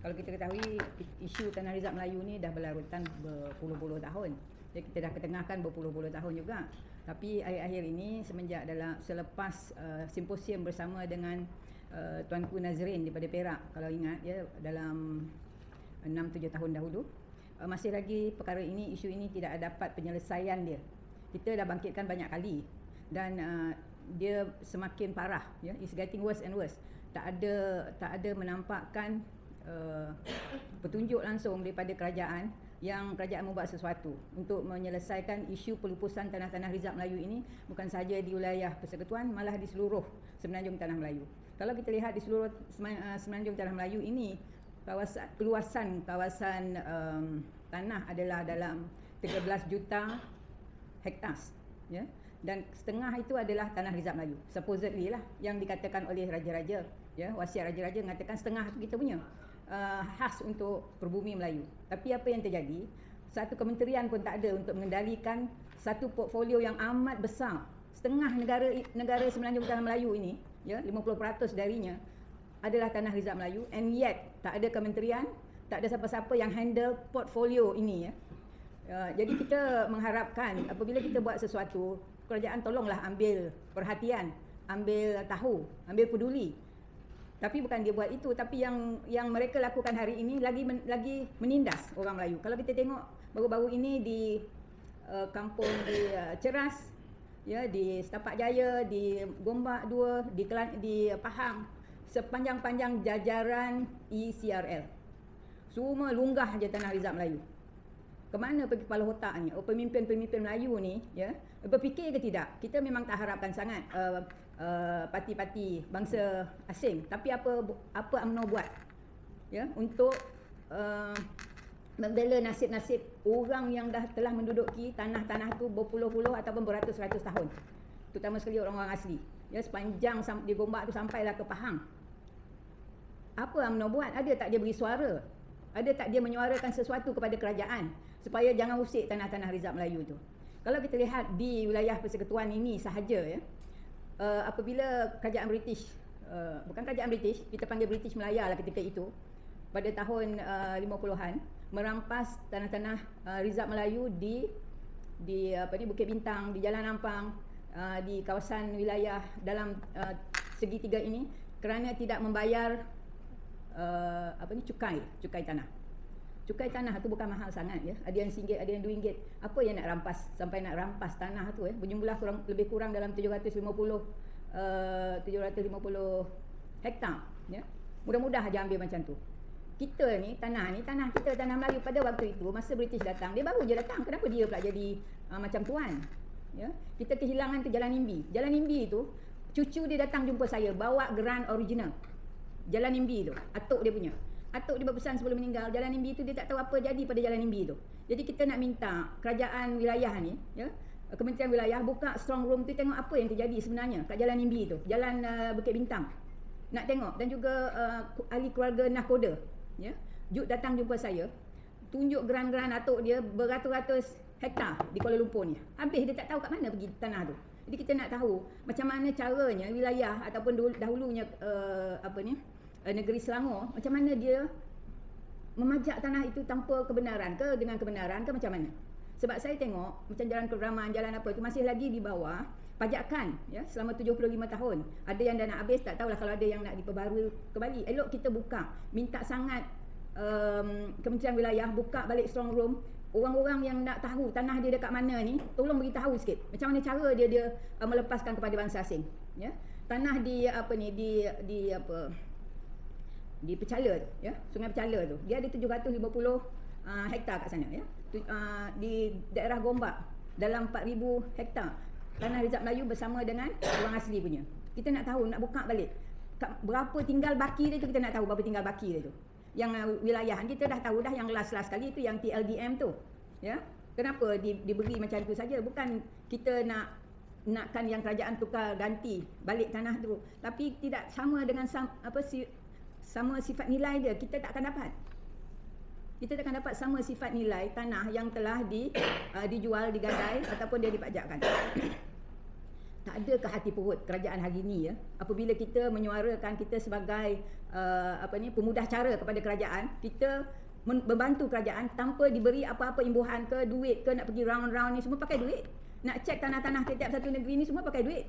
Kalau kita ketahui isu Tanah Rizab Melayu ni dah berlarutan berpuluh-puluh tahun. Jadi kita dah ketengahkan berpuluh-puluh tahun juga. Tapi akhir-akhir ini selepas simposium bersama dengan Tuanku Nazrin daripada Perak, kalau ingat ya, dalam 6-7 tahun dahulu, masih lagi perkara ini, isu ini tidak dapat penyelesaian dia. Kita dah bangkitkan banyak kali dan dia semakin parah, ya, it's getting worse and worse. Tak ada menampakkan petunjuk langsung daripada kerajaan yang kerajaan membuat sesuatu untuk menyelesaikan isu pelupusan tanah-tanah Rizab Melayu ini, bukan sahaja di wilayah Persekutuan, malah di seluruh Semenanjung Tanah Melayu. Kalau kita lihat di seluruh Semenanjung Tanah Melayu ini, keluasan tanah adalah dalam 13 juta hektar, ya. Dan setengah itu adalah tanah Rizab Melayu. Supposedly lah, yang dikatakan oleh raja-raja, ya, wasiat raja-raja mengatakan setengah itu kita punya, khas untuk perbumi Melayu. Tapi apa yang terjadi, satu kementerian pun tak ada untuk mengendalikan satu portfolio yang amat besar. Setengah negara Semenanjung Tanah Melayu ini, ya, 50% darinya adalah tanah Rizab Melayu, and yet tak ada kementerian, tak ada siapa-siapa yang handle portfolio ini, ya. Jadi kita mengharapkan apabila kita buat sesuatu, kerajaan tolonglah ambil perhatian, ambil tahu, ambil peduli. Tapi bukan dia buat itu, tapi yang mereka lakukan hari ini lagi menindas orang Melayu. Kalau kita tengok baru-baru ini di kampung di Ceras, ya, di Setapak Jaya, di Gombak 2, di Pahang, sepanjang-panjang jajaran ECRL, semua lunggah je tanah Rizab Melayu. Kemana pergi kepala otaknya? Pemimpin-pemimpin Melayu ni, ya, berfikir ke tidak? Kita memang tak harapkan sangat parti-parti bangsa asing, tapi apa UMNO buat, ya, untuk membela nasib-nasib orang yang telah menduduki tanah-tanah tu berpuluh-puluh ataupun beratus-ratus tahun, terutama sekali orang-orang asli, ya, sepanjang di Gombak tu sampailah ke Pahang. Apa UMNO buat? Ada tak dia beri suara? Ada tak dia menyuarakan sesuatu kepada kerajaan supaya jangan usik tanah-tanah Rizab Melayu tu? Kalau kita lihat di wilayah Persekutuan ini sahaja, ya, apabila kerajaan British, bukan kerajaan British, kita panggil British Melaya lah ketika itu, pada tahun 50-an, merampas tanah-tanah Rizab Melayu di Bukit Bintang, di Jalan Ampang, di kawasan wilayah dalam segitiga ini, kerana tidak membayar cukai tanah. Cukai tanah tu bukan mahal sangat, ya. Ada yang RM1, ada yang RM2. Apa yang nak rampas sampai nak rampas tanah tu, berjumlah lebih kurang dalam 750 hektar, ya. Mudah-mudah aja ambil macam tu. Kita ni tanah kita, tanah Melayu pada waktu itu masa British datang, dia baru je datang. Kenapa dia pula jadi macam tuan? Ya. Kita kehilangan ke Jalan Nimbi. Jalan Nimbi tu cucu dia datang jumpa saya bawa grant original. Jalan Nimbi tu, atuk dia punya. Atuk dia berpesan sebelum meninggal, Jalan Nimbi tu dia tak tahu apa jadi pada Jalan Nimbi tu. Jadi kita nak minta kerajaan wilayah ni, ya, Kementerian Wilayah buka strong room tu, tengok apa yang terjadi sebenarnya kat Jalan Nimbi tu, Jalan Bukit Bintang. Nak tengok. Dan juga ahli keluarga Nahkoda, ya, Jud datang jumpa saya, tunjuk geran-geran atuk dia beratus-ratus hektar di Kuala Lumpur ni. Habis dia tak tahu kat mana pergi tanah tu. Jadi kita nak tahu macam mana caranya wilayah ataupun dahulunya negeri Selangor, macam mana dia memajak tanah itu tanpa kebenaran ke, dengan kebenaran ke, macam mana? Sebab saya tengok macam jalan Keraman, jalan apa itu masih lagi di bawah pajakan, ya, selama 75 tahun. Ada yang dah nak habis, tak tahulah kalau ada yang nak diperbarui kembali. Elok kita buka, minta sangat Kementerian Wilayah buka balik strong room. Orang-orang yang nak tahu tanah dia dekat mana ni, tolong beritahu sikit macam mana cara dia melepaskan kepada bangsa asing, ya. Tanah di Pecala tu, ya, Sungai Pecala tu, dia ada 750 hektar kat sana, ya. Di daerah Gombak dalam 4000 hektar tanah Rizab Melayu bersama dengan orang asli punya. Kita nak tahu, nak buka balik berapa tinggal baki dia tu, kita nak tahu berapa tinggal baki dia tu. Yang wilayah kita dah tahu dah, yang last kali tu yang TLDM tu, ya. Kenapa diberi macam tu saja? Bukan kita nakkan yang kerajaan tukar ganti balik tanah tu, tapi tidak sama dengan sama sifat nilai dia, kita tak akan dapat. Kita tak akan dapat sama sifat nilai tanah yang telah dijual, digadai ataupun dia dipajakkan. tak ada ke hati perut kerajaan hari ini, ya, apabila kita menyuarakan kita sebagai pemudah cara kepada kerajaan, kita membantu kerajaan tanpa diberi apa-apa imbuhan ke, duit ke, nak pergi round-round ni semua pakai duit. Nak cek tanah-tanah setiap satu negeri ni semua pakai duit.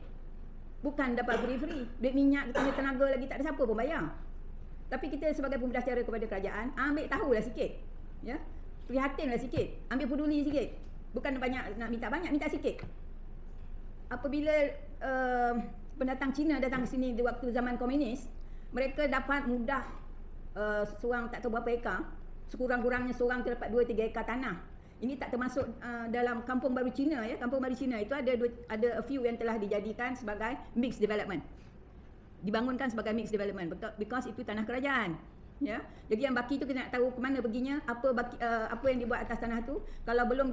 Bukan dapat free-free. Duit minyak, kita punya tenaga lagi tak ada siapa pun bayar. Tapi kita sebagai pemudah cara kepada kerajaan, ambil tahulah sikit. Ya. Prihatinlah sikit. Ambil peduli sikit. Bukan banyak nak minta banyak, minta sikit. Apabila pendatang Cina datang ke sini di waktu zaman komunis, mereka dapat mudah seorang tak tahu berapa ekar, sekurang-kurangnya seorang terdapat 2-3 ekar tanah. Ini tak termasuk dalam kampung baru Cina, ya. Kampung baru Cina itu ada a few yang telah dijadikan sebagai mixed development. Dibangunkan sebagai mixed development because itu tanah kerajaan, ya. Jadi yang baki itu kita nak tahu ke mana perginya, apa yang dibuat atas tanah tu. Kalau belum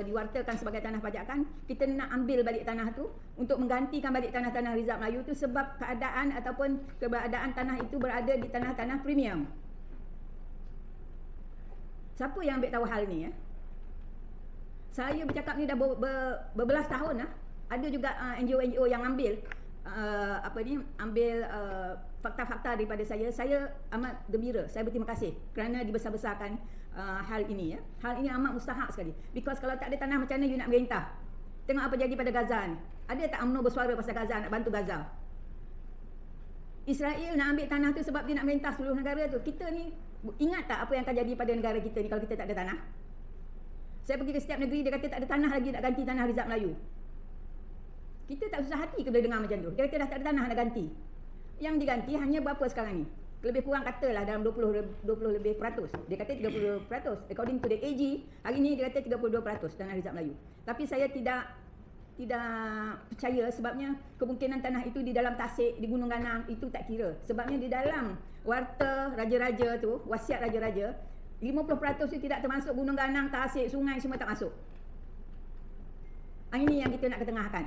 diwartakan sebagai tanah pajakan, kita nak ambil balik tanah tu untuk menggantikan balik tanah-tanah Rizal Melayu tu, sebab keadaan ataupun keberadaan tanah itu berada di tanah-tanah premium. Siapa yang ambil tahu hal ni, ya? Saya bercakap ni dah berbelas tahun lah. Ada juga NGO-NGO yang ambil fakta-fakta daripada saya. Saya amat gembira, saya berterima kasih kerana dibesar-besarkan hal ini, ya. Hal ini amat mustahak sekali. Because kalau tak ada tanah, macam mana you nak merintah? Tengok apa jadi pada Gaza ni. Ada tak UMNO bersuara pasal Gaza, nak bantu Gaza? Israel nak ambil tanah tu sebab dia nak merintah seluruh negara tu. Kita ni ingat tak apa yang akan jadi pada negara kita ni kalau kita tak ada tanah? Saya pergi ke setiap negeri, dia kata tak ada tanah lagi nak ganti tanah Rizal Melayu. Kita tak susah hati ke bila dengar macam tu. Dia kata dah tak ada tanah nak ganti. Yang diganti hanya berapa sekarang ni? Lebih kurang katalah dalam 20 lebih peratus. Dia kata 30%. According to the AG, hari ni dia kata 32% tanah Rizal Melayu. Tapi saya tidak percaya, sebabnya kemungkinan tanah itu di dalam Tasik, di Gunung Ganang itu tak kira. Sebabnya di dalam warta raja-raja tu, wasiat raja-raja, 50% itu tidak termasuk Gunung Ganang, Tasik, sungai semua tak masuk. Ini yang kita nak ketengahkan.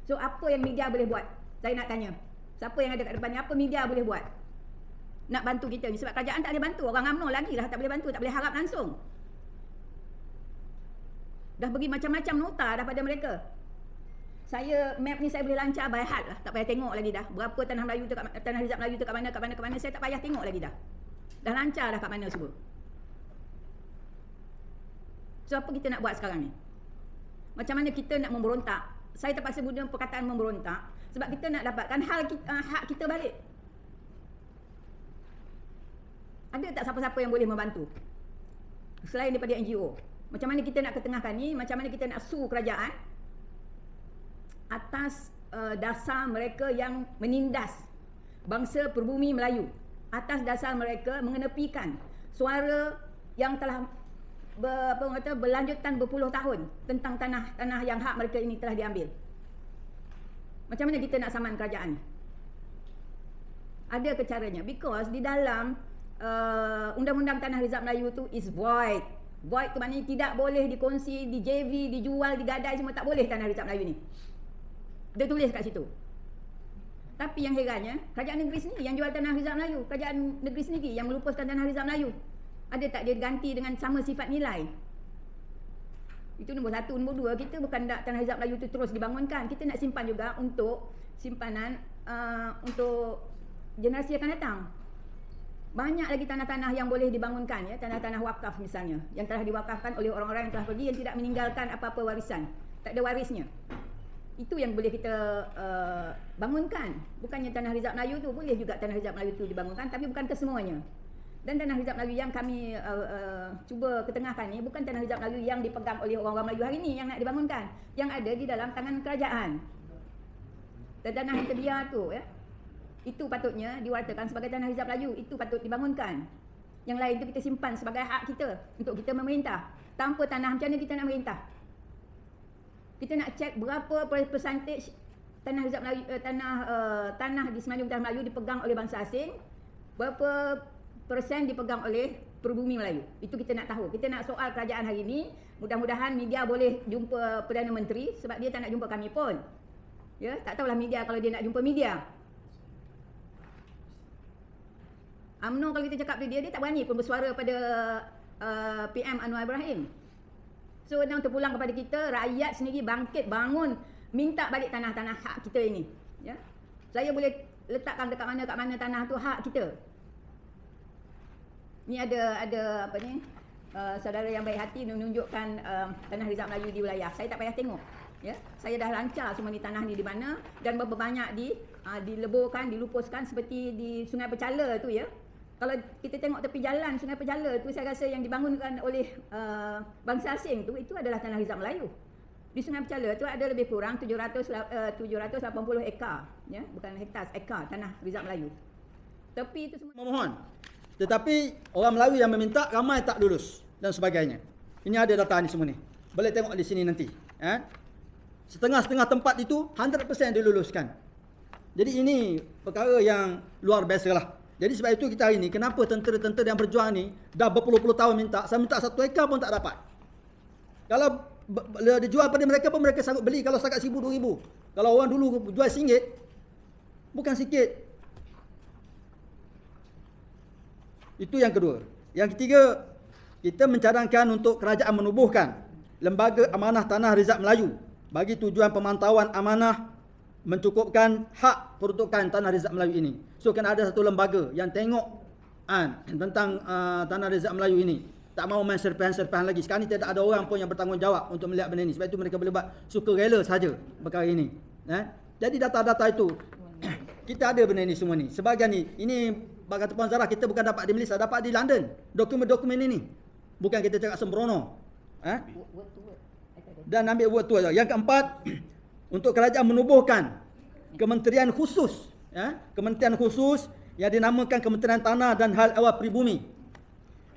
So apa yang media boleh buat? Saya nak tanya, siapa yang ada kat depan ni, apa media boleh buat nak bantu kita ni? Sebab kerajaan tak boleh bantu, orang UMNO lagi lah tak boleh bantu, tak boleh harap langsung. Dah bagi macam-macam nota dah pada mereka. Saya map ni saya boleh lancar by heart lah, tak payah tengok lagi dah. Berapa tanah Melayu tu, tanah Rizal Melayu tu kat mana, saya tak payah tengok lagi dah. Dah lancar dah kat mana semua. So apa kita nak buat sekarang ni? Macam mana kita nak memberontak? Saya terpaksa guna perkataan memberontak sebab kita nak dapatkan hak kita balik. Ada tak siapa-siapa yang boleh membantu selain daripada NGO? Macam mana kita nak ketengahkan ni? Macam mana kita nak sue kerajaan atas dasar mereka yang menindas bangsa perbumi Melayu, atas dasar mereka mengenepikan suara yang telah berlanjutan berpuluh tahun tentang tanah yang hak mereka ini telah diambil. Macam mana kita nak saman kerajaan? Ada ke caranya? Because di dalam undang-undang tanah Rizal Melayu tu is void. Void tu maknanya tidak boleh dikongsi, di JV, dijual, digadai, semua tak boleh tanah Rizal Melayu ni. Dia tulis kat situ. Tapi yang herannya, kerajaan negeri sendiri yang jual tanah Rizal Melayu, kerajaan negeri sendiri yang melupuskan tanah Rizal Melayu. Ada tak dia ganti dengan sama sifat nilai? Itu nombor satu. Nombor dua, kita bukan nak tanah Rizal Melayu itu terus dibangunkan. Kita nak simpan juga untuk simpanan untuk generasi akan datang. Banyak lagi tanah-tanah yang boleh dibangunkan, ya, tanah-tanah wakaf misalnya, yang telah diwakafkan oleh orang-orang yang telah pergi, yang tidak meninggalkan apa-apa warisan. Tak ada warisnya. Itu yang boleh kita bangunkan. Bukannya tanah Rizal Melayu tu, boleh juga tanah Rizal Melayu tu dibangunkan, tapi bukan kesemuanya. Dan tanah Rizal Melayu yang kami cuba ketengahkan ni bukan tanah Rizal Melayu yang dipegang oleh orang-orang Melayu hari ni yang nak dibangunkan, yang ada di dalam tangan kerajaan. Dan tanah yang terbiar tu, ya, itu patutnya diwartakan sebagai tanah Rizal Melayu, itu patut dibangunkan. Yang lain tu kita simpan sebagai hak kita untuk kita memerintah. Tanpa tanah, macam mana kita nak merintah? Kita nak cek berapa percentage tanah Rizal Melayu, tanah di Semenanjung Tanah Melayu dipegang oleh bangsa asing, berapa persen dipegang oleh peribumi Melayu. Itu kita nak tahu. Kita nak soal kerajaan hari ini. Mudah-mudahan media boleh jumpa Perdana Menteri, sebab dia tak nak jumpa kami pun. Ya, tak tahulah media kalau dia nak jumpa media. UMNO kalau kita cakap dia tak berani pun bersuara pada PM Anwar Ibrahim. So, nak terpulang kepada kita, rakyat sendiri bangkit, bangun minta balik tanah-tanah hak kita ini. Ya. Saya boleh letakkan dekat mana tanah tu hak kita. Ni ada apa ni? Saudara yang baik hati menunjukkan tanah Rizal Melayu di wilayah. Saya tak payah tengok. Ya, saya dah lancar semua ni tanah ni di mana dan berapa banyak dileburkan, dilupuskan seperti di Sungai Pecala tu ya. Kalau kita tengok tepi jalan Sungai Pecala tu, saya rasa yang dibangunkan oleh bangsa asing tu itu adalah tanah Rizal Melayu. Di Sungai Pecala tu ada lebih kurang 780 ekar, ya, bukan hektar, ekar tanah Rizal Melayu. Tepi itu semua memohon. Tetapi orang Melayu yang meminta ramai tak lulus dan sebagainya. Ini ada data ni semua ni. Boleh tengok di sini nanti, setengah-setengah tempat itu 100% diluluskan. Jadi ini perkara yang luar biasa lah. Jadi sebab itu kita hari ni, kenapa tentera-tentera yang berjuang ni dah berpuluh-puluh tahun minta, saya minta 1 ekar pun tak dapat. Kalau dijual pada mereka pun mereka sanggup beli kalau setakat 1,000, 2,000. Kalau orang dulu jual RM1, bukan sikit. Itu yang kedua. Yang ketiga, kita mencadangkan untuk kerajaan menubuhkan Lembaga Amanah Tanah Rizal Melayu bagi tujuan pemantauan amanah mencukupkan hak peruntukan Tanah Rizal Melayu ini. So kena ada satu lembaga yang tengok tentang Tanah Rizal Melayu ini. Tak mahu main serpihan-serpihan lagi. Sekarang ni tidak ada orang pun yang bertanggungjawab untuk melihat benda ini. Sebab itu mereka boleh buat sukarela saja perkara ini. Jadi data-data itu kita ada benda ini semua ni. Sebahagian ni, ini kata Puan Zarah, kita bukan dapat di Malaysia, dapat di London. Dokumen-dokumen ini. Bukan kita cakap sembrono. Dan ambil word tu saja. Yang keempat, untuk kerajaan menubuhkan kementerian khusus, kementerian khusus yang dinamakan Kementerian Tanah dan Hal Ehwal Pribumi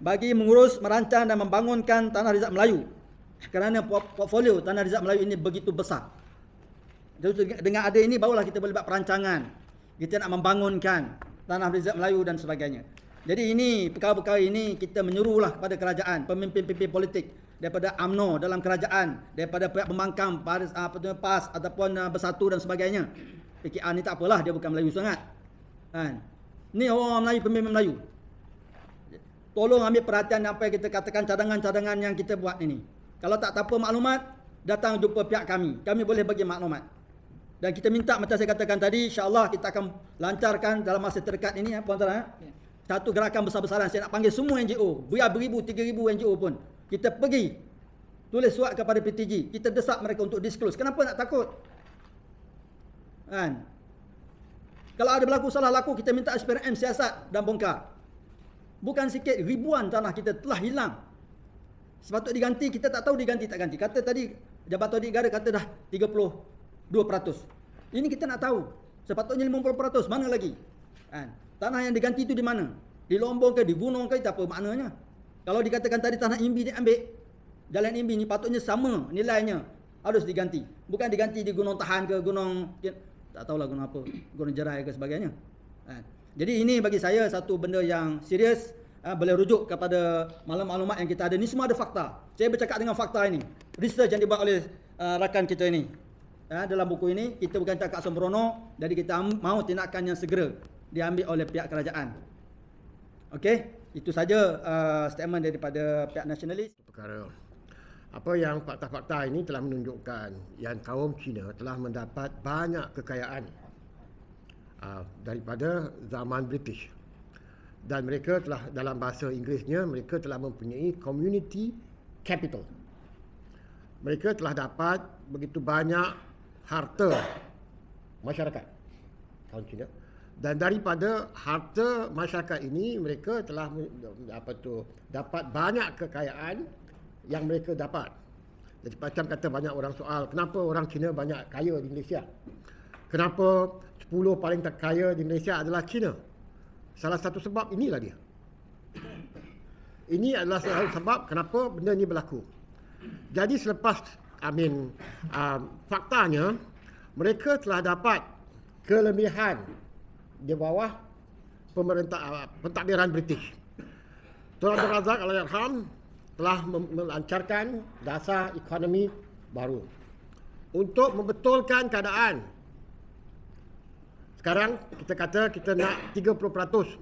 bagi mengurus, merancang dan membangunkan Tanah Rizal Melayu. Kerana portfolio Tanah Rizal Melayu ini begitu besar. Jadi dengan ada ini barulah kita boleh buat perancangan. Kita nak membangunkan Tanah Rizal Melayu dan sebagainya. Jadi ini perkara-perkara ini kita menyuruhlah kepada kerajaan, pemimpin-pemimpin politik daripada UMNO dalam kerajaan, daripada pihak pembangkang PAS ataupun Bersatu dan sebagainya. PKR ni tak apalah, dia bukan Melayu sangat. Ni orang Melayu, pemimpin Melayu. Tolong ambil perhatian apa yang kita katakan, cadangan-cadangan yang kita buat ini. Kalau tak apa maklumat, datang jumpa pihak kami. Kami boleh bagi maklumat. Dan kita minta macam saya katakan tadi, insya-Allah kita akan lancarkan dalam masa terdekat ini, Puan Tara. Satu gerakan besar-besaran. Saya nak panggil semua NGO, beribu, 3,000 NGO pun. Kita pergi tulis surat kepada PTG. Kita desak mereka untuk disclose. Kenapa nak takut? Kalau ada berlaku salah laku, kita minta SPRM siasat dan bongkar. Bukan sikit, ribuan tanah kita telah hilang. Sepatut diganti, kita tak tahu diganti tak ganti. Kata tadi Jabatan Negara kata dah 32%. Ini kita nak tahu. Sepatutnya 50%, mana lagi? Tanah yang diganti itu di mana? Di Lombok ke, di gunung ke, tak apa maknanya. Kalau dikatakan tadi tanah Imbi diambil, Jalan Imbi ni patutnya sama nilainya, harus diganti. Bukan diganti di Gunung Tahan ke gunung, tak tahulah gunung apa, Gunung Jerai ke sebagainya. Jadi ini bagi saya satu benda yang serius. Boleh rujuk kepada maklumat yang kita ada. Ini semua ada fakta. Saya bercakap dengan fakta ini. Research yang dibuat oleh rakan kita ini. Dalam buku ini, kita bukan cakap sembrono. Jadi kita mahu tindakan yang segera diambil oleh pihak kerajaan. Okey, itu saja statement daripada pihak nasionalis. Perkara apa yang fakta-fakta ini telah menunjukkan yang kaum Cina telah mendapat banyak kekayaan daripada zaman British. Dan mereka telah, dalam bahasa Inggerisnya, mereka telah mempunyai community capital. Mereka telah dapat begitu banyak harta masyarakat kaum Cina. Dan daripada harta masyarakat ini, mereka telah dapat banyak kekayaan yang mereka dapat. Jadi macam kata banyak orang soal, kenapa orang Cina banyak kaya di Malaysia? Kenapa 10 paling terkaya di Malaysia adalah Cina? Salah satu sebab inilah dia. Ini adalah salah satu sebab kenapa benda ini berlaku. Jadi selepas faktanya, mereka telah dapat kelebihan di bawah pemerintah pentadbiran British. Tuan Abdul Razak Allahyarham telah melancarkan dasar ekonomi baru untuk membetulkan keadaan. Sekarang kita kata kita nak 30%.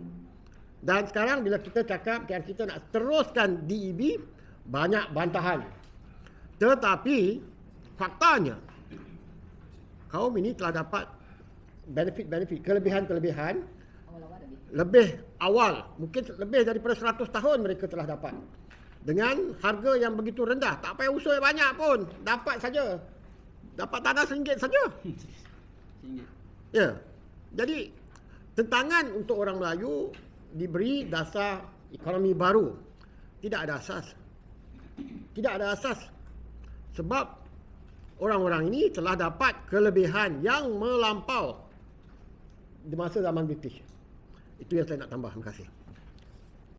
Dan sekarang bila kita cakap yang kita nak teruskan DEB, banyak bantahan. Tetapi faktanya kaum ini telah dapat benefit-benefit, kelebihan-kelebihan Awal-awal lebih. lebih awal, mungkin lebih daripada 100 tahun mereka telah dapat. Dengan harga yang begitu rendah, tak payah usul banyak pun, dapat saja. Dapat tanah RM1 saja. Ya. Jadi tentangan untuk orang Melayu diberi dasar ekonomi baru. Tidak ada asas. Tidak ada asas. Sebab orang-orang ini telah dapat kelebihan yang melampau di masa zaman British. Itu yang saya nak tambah. Terima kasih.